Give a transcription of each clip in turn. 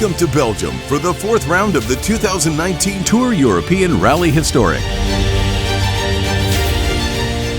Welcome to Belgium for the fourth round of the 2019 Tour European Rally Historic.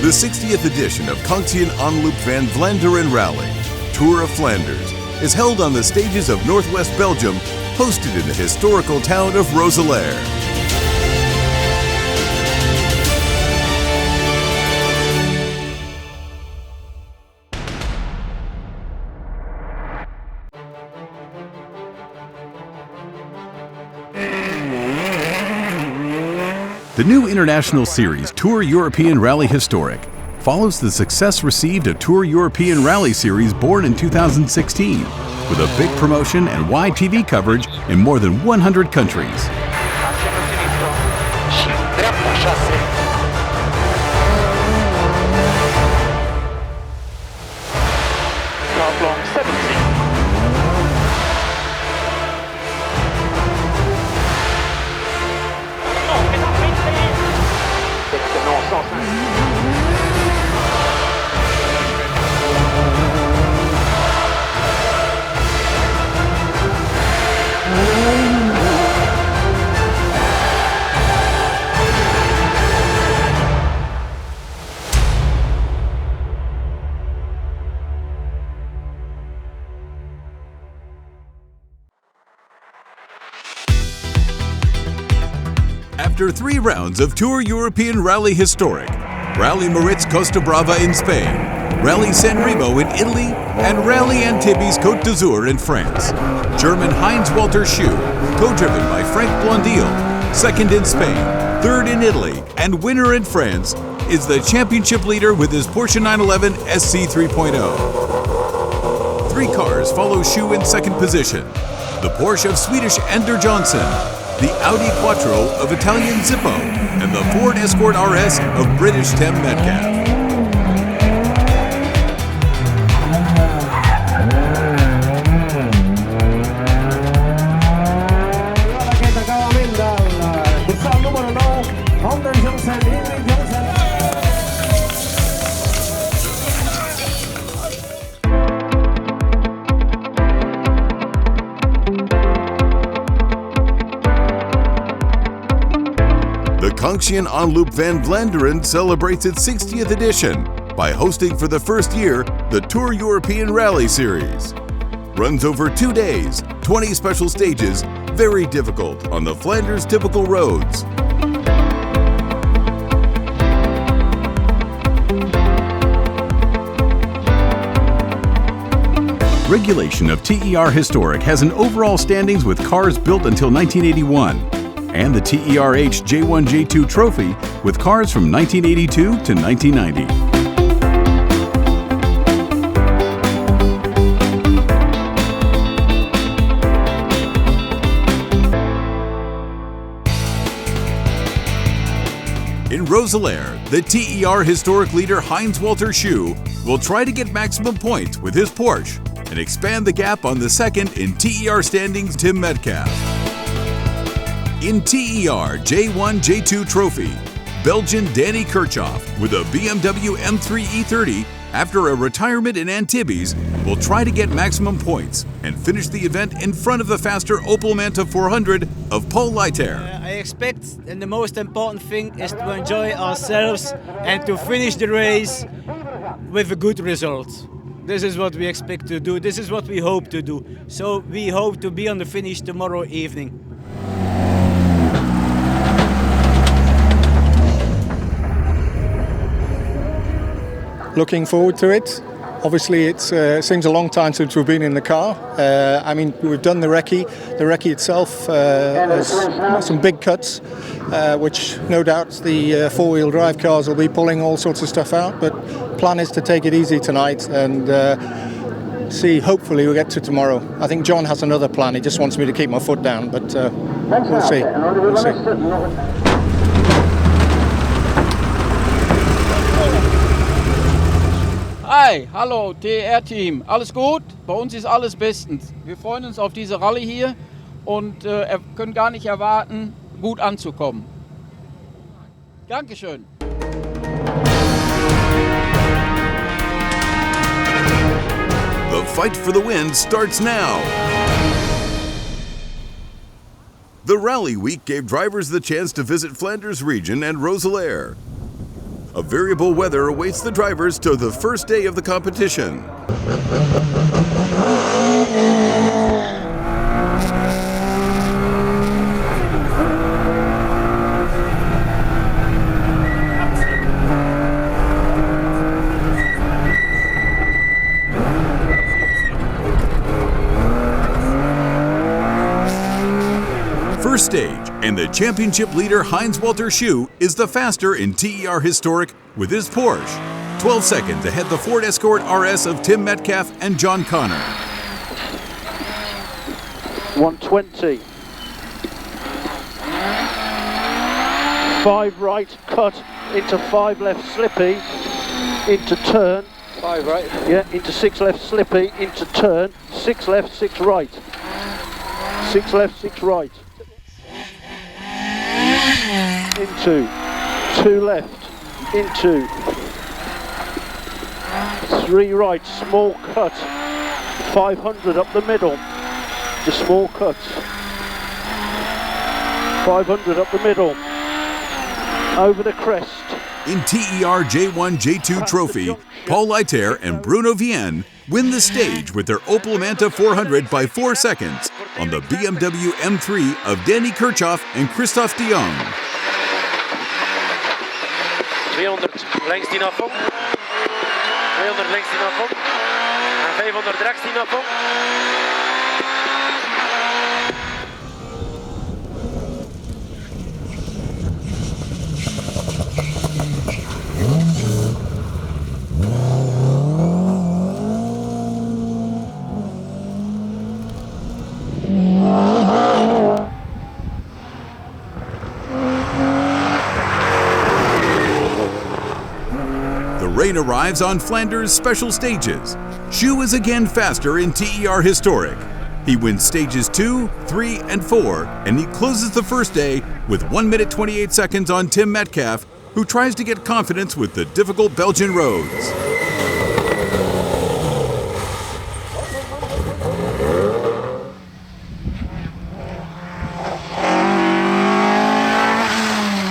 The 60th edition of Kansien Omloop van Vlaanderen Rally, Tour of Flanders, is held on the stages of northwest Belgium, hosted in the historical town of Roeselare. The new international series, Tour European Rally Historic, follows the success received a Tour European Rally series born in 2016, with a big promotion and wide TV coverage in more than 100 countries. After 3 rounds of Tour European Rally Historic, Rally Maritz Costa Brava in Spain, Rally San Remo in Italy, and Rally Antibes Côte d'Azur in France, German Heinz-Walter Schuh, co-driven by Frank Blondil, second in Spain, third in Italy, and winner in France, is the championship leader with his Porsche 911 SC 3.0. 3 cars follow Schuh in second position: the Porsche of Swedish Ender Johnson, the Audi Quattro of Italian Zippo, and the Ford Escort RS of British Tim Metcalf. The Kansien Omloop van Vlaanderen celebrates its 60th edition by hosting for the first year the Tour European Rally Series. Runs over 2 days, 20 special stages, very difficult on the Flanders typical roads. Regulation of TER Historic has an overall standings with cars built until 1981. And the TERH J1 J2 Trophy with cars from 1982 to 1990. In Roeselare, the TER historic leader Heinz-Walter Schuh will try to get maximum points with his Porsche and expand the gap on the second in TER standings Tim Metcalf. In TER J1 J2 Trophy, Belgian Danny Kirchhoff with a BMW M3 E30 after a retirement in Antibes will try to get maximum points and finish the event in front of the faster Opel Manta 400 of Paul Leiter. I expect, and the most important thing is to enjoy ourselves and to finish the race with a good result. This is what we expect to do. This is what we hope to do. So we hope to be on the finish tomorrow evening. Looking forward to it. Obviously, it seems a long time since we've been in the car. I mean, we've done the recce. The recce itself has some big cuts, which no doubt the four-wheel drive cars will be pulling all sorts of stuff out. But plan is to take it easy tonight and see. Hopefully, we'll get to tomorrow. I think John has another plan. He just wants me to keep my foot down, but we'll see. We'll see. Hi, hallo TER-Team, alles gut? Bei uns ist alles bestens. Wir freuen uns auf diese Rallye hier und können gar nicht erwarten, gut anzukommen. Dankeschön. The fight for the win starts now. The Rally Week gave drivers the chance to visit Flanders region and Roselaire. A variable weather awaits the drivers to the first day of the competition. First stage, and the championship leader Heinz-Walter Schue is the faster in TER Historic with his Porsche, 12 seconds ahead the Ford Escort RS of Tim Metcalf and John Connor. 120. 5 right, cut into 5 left, slippy, into turn. 5 right? Yeah, into 6 left, slippy, into turn. 6 left, 6 right. 6 left, 6 right. Into 2 left, into 3 right, small cut, 500 up the middle, the small cut, 500 up the middle, over the crest. In TER J1 J2 Trophy, Paul Leiter and Bruno Vienne win the stage with their Opel Manta 400 by 4 seconds on the BMW M3 of Danny Kirchhoff and Christophe de Jong. 200 langs die afkom, 200 langs die afkom en 500 rechts die afkom. Rain arrives on Flanders' special stages. Schue is again faster in TER Historic. He wins stages 2, 3, and 4, and he closes the first day with 1 minute 28 seconds on Tim Metcalf, who tries to get confidence with the difficult Belgian roads.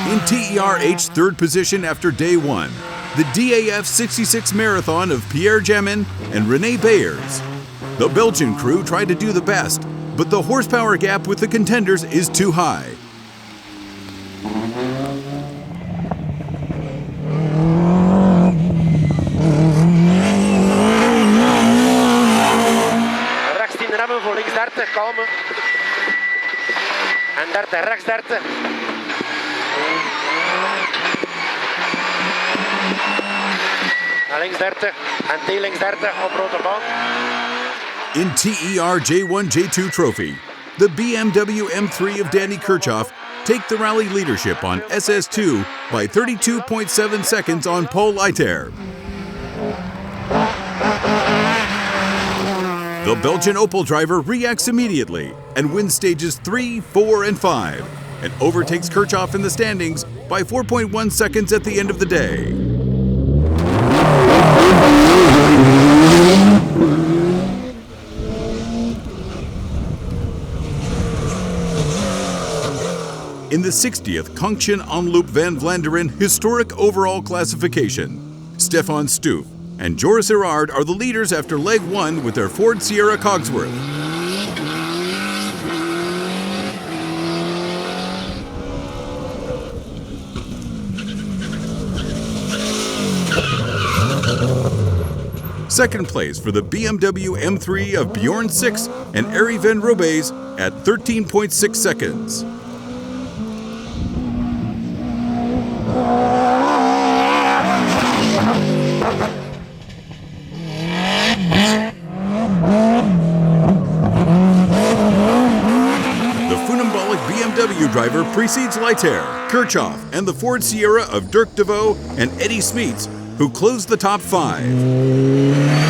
In TER H, third position after day 1. The DAF 66 Marathon of Pierre Jamin and René Bayers. The Belgian crew tried to do the best, but the horsepower gap with the contenders is too high. Rechts 10 remmen voor links 30, kalmen. En 30, rechts 30. Links 30 en T links 30 op rode baan. In TER J1 J2 Trophy, the BMW M3 of Danny Kirchhoff take the rally leadership on SS2 by 32.7 seconds on Paul Leiter. The Belgian Opel driver reacts immediately and wins stages 3, 4, and 5, and overtakes Kirchhoff in the standings by 4.1 seconds at the end of the day. In the 60th Conction Omloop van Vlaanderen historic overall classification, Stefan Stoof and Joris Erard are the leaders after leg 1 with their Ford Sierra Cogsworth. Second place for the BMW M3 of Bjorn Six and Arie van Robeys at 13.6 seconds. The Funambolic BMW driver precedes Leiter, Kirchhoff, and the Ford Sierra of Dirk De Vaux and Eddie Smeets, who closed the top 5.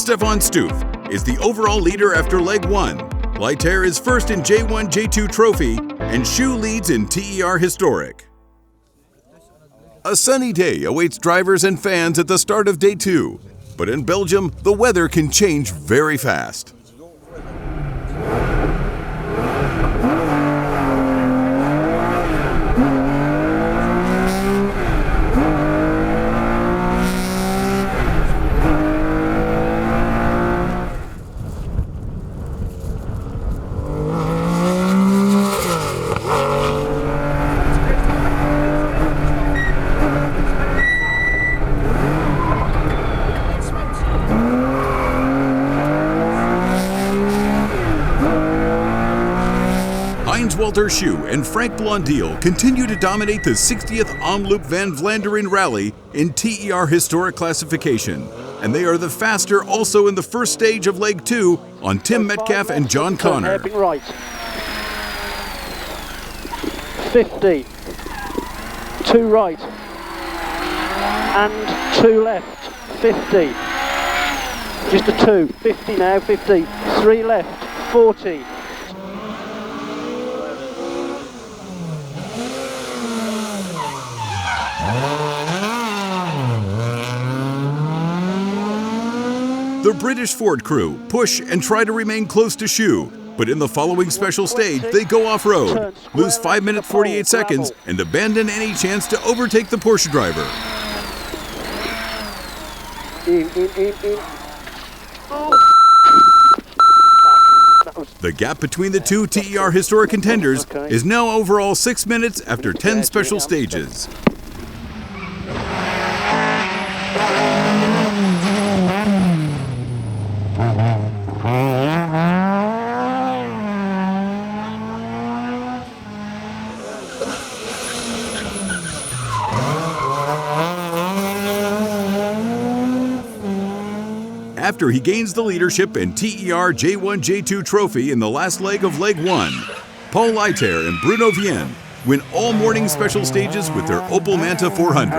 Stefan Stoof is the overall leader after leg 1. Leiter is first in J1, J2 Trophy, and Schu leads in TER Historic. A sunny day awaits drivers and fans at the start of day 2, but in Belgium, the weather can change very fast. Walter Schu and Frank Blondeel continue to dominate the 60th Omloop Van Vlaanderen Rally in TER Historic classification, and they are the faster also in the first stage of leg 2 on Tim Metcalf and John Connor. Hairpin right. 50. 2 right. And 2 left. 50. Just a 2. 50 now. 50. 3 left. 40. The British Ford crew push and try to remain close to Schu, but in the following special stage they go off-road, lose 5 minutes 48 seconds, and abandon any chance to overtake the Porsche driver. In. The gap between the two TER Historic contenders is now overall 6 minutes after 10 special stages. After he gains the leadership in TER J1 J2 Trophy in the last leg of leg 1, Paul Leiter and Bruno Vienne win all morning special stages with their Opel Manta 400.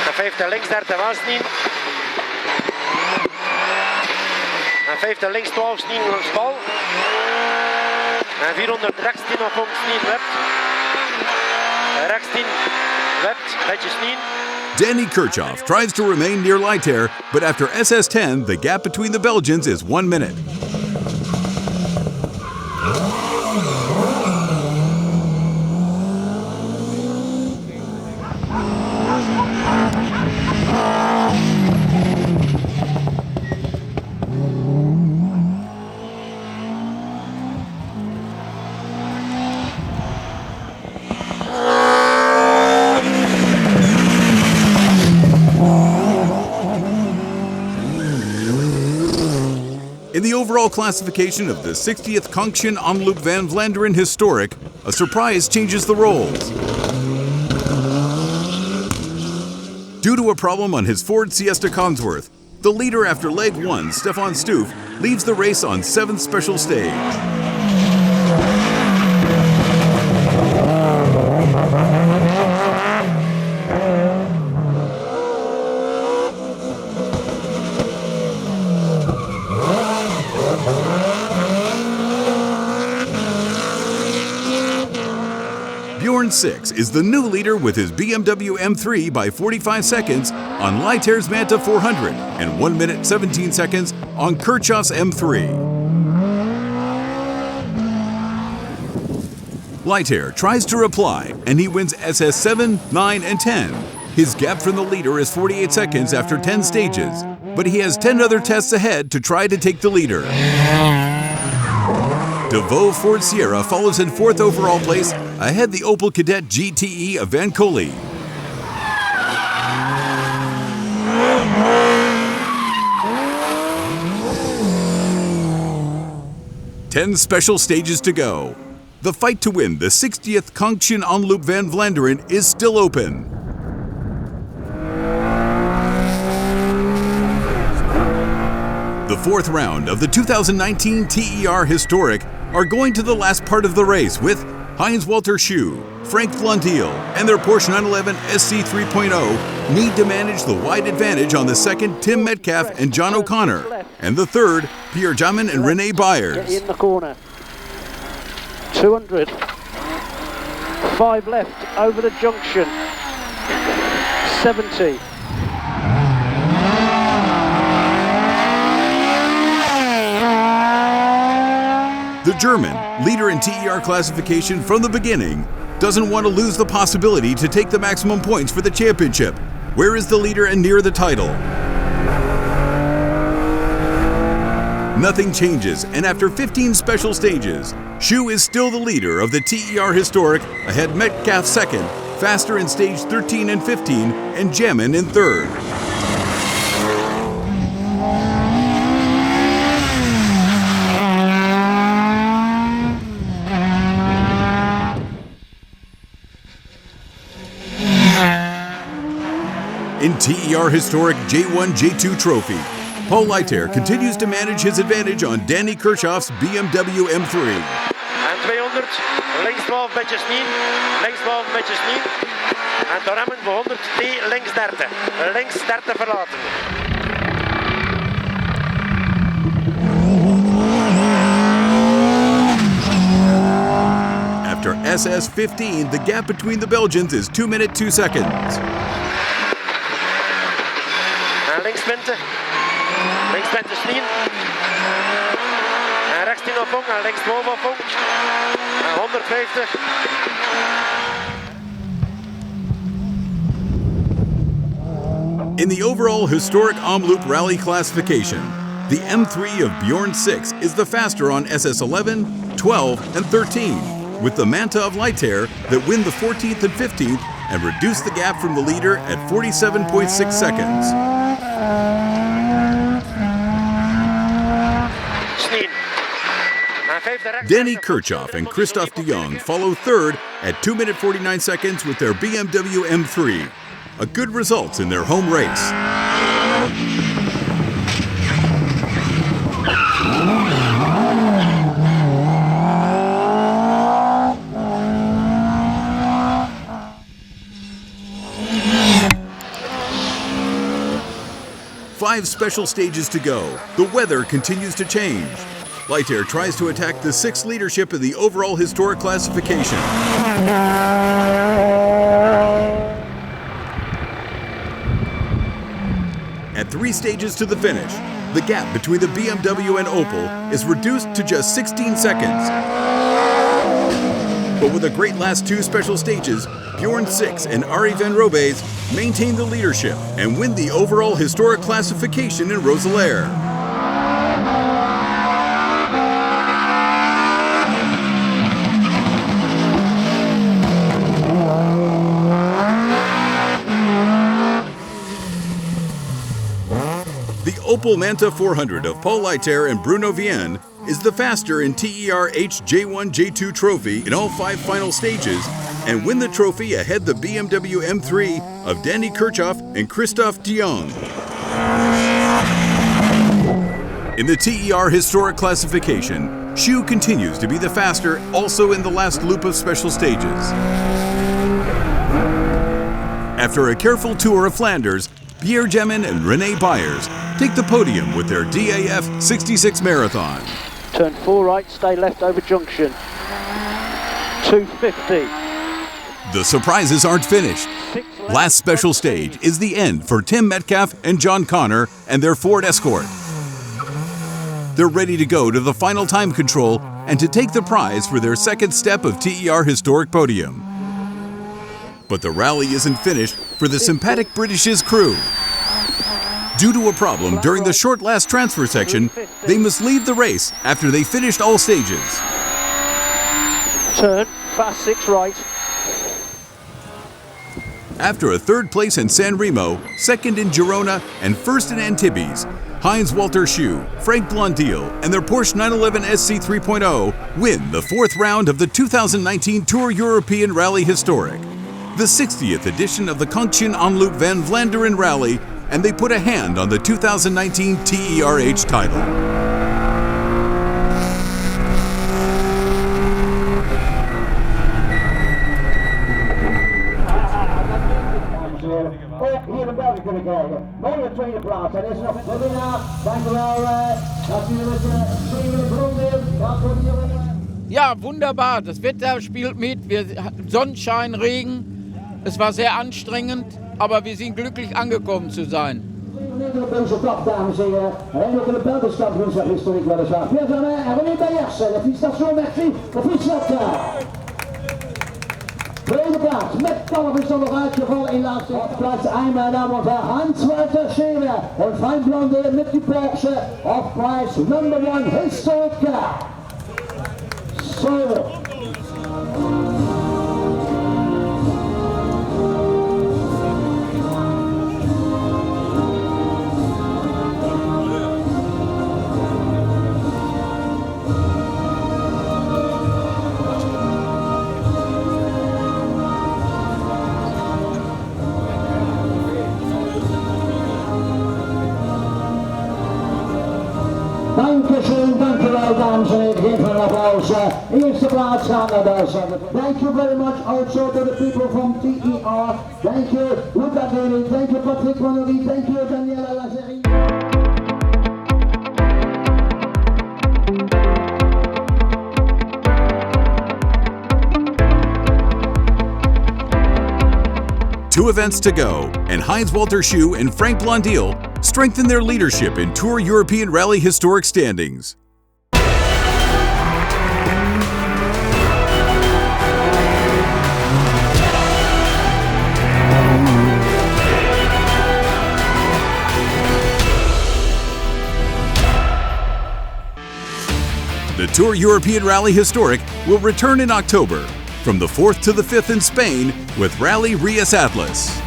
De vijfde links, derde was niet. En vijfde links, 12 snien langs bal. En 400 rechts 10 of om snien wept. Rechts 10 wept, beetje snien. Danny Kirchhoff tries to remain near Leiter, but after SS10, the gap between the Belgians is 1 minute. In the overall classification of the 60th Conction Omloop Van Vlaanderen Historic, a surprise changes the roles. Due to a problem on his Ford Fiesta Consworth, the leader after leg 1, Stefan Stoof, leads the race on 7th special stage. Bjorn 6 is the new leader with his BMW M3 by 45 seconds on Leiter's Manta 400 and 1 minute 17 seconds on Kirchhoff's M3. Leiter tries to reply and he wins SS7, 9, and 10. His gap from the leader is 48 seconds after 10 stages, but he has 10 other tests ahead to try to take the leader. DeVoe Ford Sierra follows in 4th overall place, ahead the Opel Kadett GTE of Van Coley. Ten special stages to go. The fight to win the 60th Conction Omloop Van Vlaanderen is still open. fourth round of the 2019 TER Historic are going to the last part of the race with Heinz-Walter Schue, Frank Blondeel, and their Porsche 911 SC 3.0 need to manage the wide advantage on the second, Tim Metcalf and John O'Connor, and the third, Pierre Jamin and René Byers. Get in the corner. 200. 5 left over the junction. 70. The German, leader in TER classification from the beginning, doesn't want to lose the possibility to take the maximum points for the championship. Where is the leader and near the title? Nothing changes, and after 15 special stages, Schue is still the leader of the TER Historic, ahead Metcalf second, faster in stage 13 and 15, and Jamin in third. In TER Historic J1 J2 Trophy, Paul Leiter continues to manage his advantage on Danny Kirchhoff's BMW M3. En 200, links 12 metjes 9, links 12 metjes 9. En de remmen voor 100, T links 30, links 30 verlaten. After SS15, the gap between the Belgians is 2 minutes 2 seconds. En links 20, links 20 10. En rechts 10 op en links 12 op en 150. In the overall historic Omloop rally classification, the M3 of Bjorn 6 is the faster on SS11, 12, and 13, with the Manta of Leiter that win the 14th and 15th and reduce the gap from the leader at 47.6 seconds. Danny Kirchhoff and Christophe de Jong follow third at 2 minutes 49 seconds with their BMW M3. A good result in their home race. Five special stages to go. The weather continues to change. Leiter tries to attack the sixth leadership in the overall historic classification. At 3 stages to the finish, the gap between the BMW and Opel is reduced to just 16 seconds. But with a great last 2 special stages, Bjorn 6 and Arie van Robeys maintain the leadership and win the overall historic classification in Roeselare. The Opel Manta 400 of Paul Leiter and Bruno Vienne is the faster in TER J1 J2 Trophy in all 5 final stages and win the trophy ahead the BMW M3 of Danny Kirchhoff and Christophe de Jong. In the TER Historic Classification, Schue continues to be the faster also in the last loop of special stages. After a careful tour of Flanders, Pierre Jamin and René Byers take the podium with their DAF 66 Marathon. Turn 4 right, stay left over junction. 250. The surprises aren't finished. Last special stage is the end for Tim Metcalf and John Connor and their Ford Escort. They're ready to go to the final time control and to take the prize for their second step of TER Historic Podium. But the rally isn't finished for the sympathetic British's crew. Due to a problem during the short last transfer section, they must leave the race after they finished all stages. Turn, fast 6 right. After a 3rd place in San Remo, 2nd in Girona, and 1st in Antibes, Heinz-Walter Schue, Frank Blondeel, and their Porsche 911 SC 3.0 win the 4th round of the 2019 Tour European Rally Historic, the 60th edition of the Conchien Omloop van Vlaanderen Rally, and they put a hand on the 2019 TERH title. Ook hier in België kunnen krijgen. Mooie tweede plaats. Er is nog de winnaar. Dank u wel. Natuurlijk Steven Brondeel. Ja, wunderbar. Das Wetter spielt mit. Wir hatten Sonnenschein, Regen. Es war sehr anstrengend, aber wir sind glücklich angekommen zu sein. Europese top, dames en heren. En ook in de Belgische kampioenschap historiek weliswaar. Pierre Vermain en René Beyers. De fietsstation merci. De fietslap daar. Tweede plaats, met Kalf is er nog uitgevallen in laatste plaats 1, meine Damen und Herren, Hans-Walter Scherer und Frank Blonde mit die Porsche auf Preis Number 1 Historic Car. So. Dankeschön, dankjewel dames en heren, geef een applaus. Eerste plaats gaat naar Duitsland. Thank you very much also to the people from TER. Thank you, Luca Deli, thank you Patrick Monnery, thank you Daniela Lazeri. Two events to go, and Heinz-Walter Schue and Frank Blondeel strengthen their leadership in Tour European Rally historic standings. The Tour European Rally Historic will return in October, from the 4th to the 5th in Spain with Rally Rias Atlas.